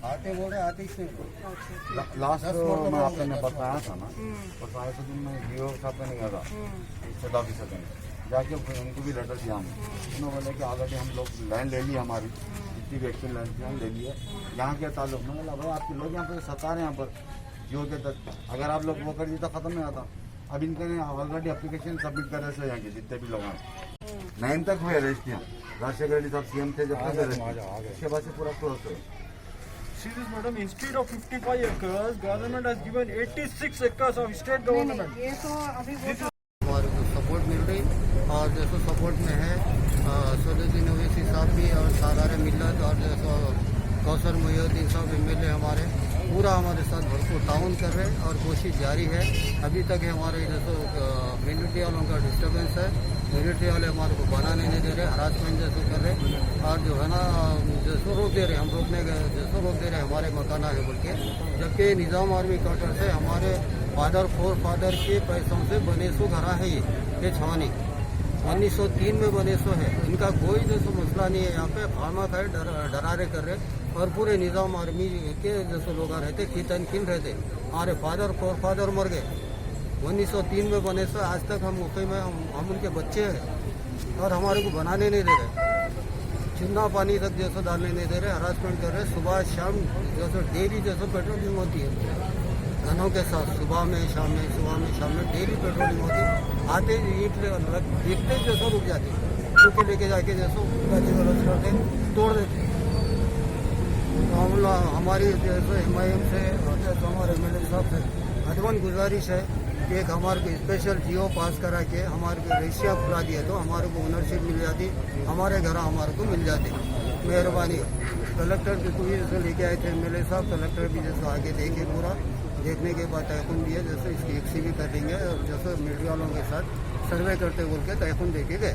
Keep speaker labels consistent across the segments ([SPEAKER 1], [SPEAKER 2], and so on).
[SPEAKER 1] आते बोल रहे आते ही
[SPEAKER 2] लास्ट में आपने बताया था ना, बताया तो दिन में जीओ साहब का नहीं था इससे काफी सकें जाके उनको भी लेटर दिया हमने। उन्होंने बोला कि ऑलरेडी हम लोग लैंड ले ली हमारी जितनी भी एक्शन लैंड थी हम ले लिए। यहाँ के ताल्लुक में बोला भाई आपके लोग यहाँ पर सता रहे हैं, यहाँ पर जियो के तक अगर आप लोग वो कर दिए तो खत्म नहीं आता। अब इनके ऑलरेडी एप्लीकेशन सबमिट कर रहे थे यहाँ के जितने भी लोग हैं 9 तक हुए अरेस्ट यहाँ। राजशेखर रेड्डी साहब सीएम थे जब तक अरेस्ट, उसके बाद से पूरा क्लोज हुए।
[SPEAKER 3] Serious madam, instead of 55 acres, government has given 86 acres of state government.
[SPEAKER 4] ये तो अभी वो
[SPEAKER 1] हमारे को सपोर्ट मिल रही और जैसे सपोर्ट में है सदुद्दीन ओवैसी साहब भी और सादार मिल्लत और जैसे कौसर मोहिउद्दीन साहब एमएलए हमारे पूरा हमारे साथ भरपूर ताउन कर रहे हैं और कोशिश जारी है। अभी तक हमारे जैसे मिलिट्री वालों का डिस्टर्बेंस है, मिलिट्री वाले हमारे को बनाने नहीं दे रहे, हरासमेंट जैसे कर रहे और जो है ना जैसे रोक दे रहे, हम रोकने गए जैसे रोक दे रहे हमारे मकाना है बोल के। जबकि निज़ाम आर्मी क्वार्टर से हमारे फादर के पैसों से बने सो घरा है ये छावनी 1903 में बने सो है। इनका कोई जैसे मसला नहीं है। यहाँ पे फार्मा खाए डरारे कर रहे और पूरे निज़ाम आर्मी के जैसे लोग रहते कितन किन रहते। हमारे फादर मर गए 1903 में बने सो। आज तक हम मुंबई में हम उनके बच्चे हैं और हमारे को बनाने नहीं दे रहे, चूना पानी तक जैसे डालने नहीं दे रहे, हरासमेंट कर रहे। सुबह शाम जैसे डेली जैसे पेट्रोलिंग होती है घनों के साथ, सुबह में शाम में डेली पेट्रोलिंग होती है। आते ईट देखते जैसे रुक जाते, रुके लेके जाके जैसे करते तोड़ देते। तो हमारी जैसे MIM से जैसे हमारे MLA साहब से अदवन गुजारिश है कि एक हमारे को स्पेशल जियो पास करा के हमारे को रजिस्ट्रियाँ खुला दिए तो हमारे को ओनरशिप मिल जाती, हमारे घर हमारे को मिल जाती। मेहरबानी। कलेक्टर भी जैसे लेके आए थे MLA साहब, कलेक्टर भी जैसे आगे देखे पूरा देखने के बाद तयखुन दिए जैसे इसकी एक्सी भी कर देंगे और जैसे मीडिया वालों के साथ सर्वे करते बोल के तयखुन देखे गए।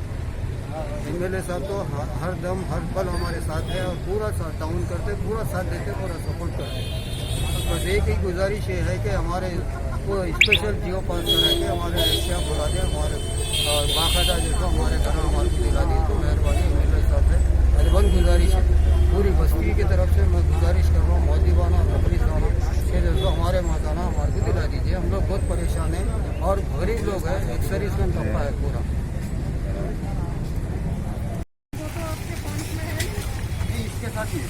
[SPEAKER 1] MLA साहब तो हर दम हर पल हमारे साथ है और पूरा ताउन करते, पूरा साथ देते, पूरा सपोर्ट करते। बस एक ही गुजारिश ये है कि हमारे को स्पेशल जियो पास करा के हमारे रजिस्ट्रियाँ खुला दें, हमारे बाकायदा जैसा हमारे घर हमारे को दिला दी तो मेहरबानी MLA साहब से अदबन गुजारिश है। पूरी बस्ती की तरफ से मैं गुजारिश कर रहा हूँ मौजूबाना पुलिसाना के जैसे हमारे मकाना हमारे को दिला दीजिए। हम लोग बहुत परेशान हैं और गरीब लोग हैं, एक सर्विसमैन तबका है पूरा। इसके साथ ही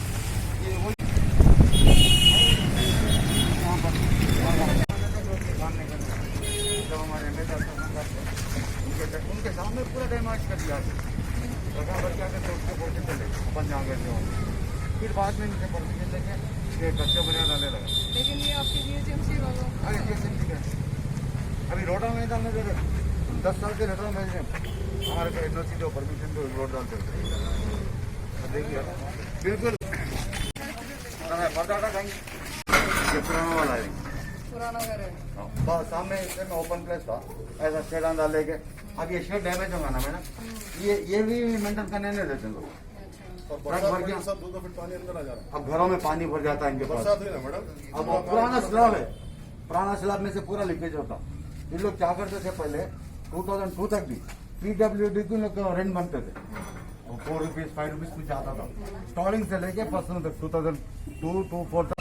[SPEAKER 1] जब हमारे उनके सामने पूरा डैमेज कर दिया बराबर क्या करते उसको बोलते चले अपन जहाँ गए थे। फिर बाद में इनसे परमिशन लेके बच्चे बने डालने लगा।
[SPEAKER 4] लेकिन ये आपके DHMC वालों
[SPEAKER 2] अरे DHMC का अभी रोडा में डालने दे रहे 10 साल के लेटर भेज रहे हमारे को NOC दो परमिशन दो रोड डालते देखिए बिल्कुल बटाटा खाएंगे। ये पुराना वाला है,
[SPEAKER 4] पुराना घर है।
[SPEAKER 2] बस सामने इसमें ओपन प्लेस था ऐसा शेड डाल लेके। अब ये शेड डैमेज होगा ना मैडम, ये भी मेंटेन करने नहीं देते लोग।
[SPEAKER 5] सब 2 फीट पानी अंदर आ जा रहा है।
[SPEAKER 2] अब घरों में पानी भर जाता है इनके पास।
[SPEAKER 5] मैडम
[SPEAKER 2] अब पुराना स्लैब है, पुराना स्लैब में से पूरा लीकेज होता। ये लोग क्या करते थे पहले 2002 तक भी PWD के लोग रेंट बनते थे, 4 रुपीज 5 रुपीज कुछ आता था स्टॉलिंग से लेके पर्सनल तक 2002 to 4 तक।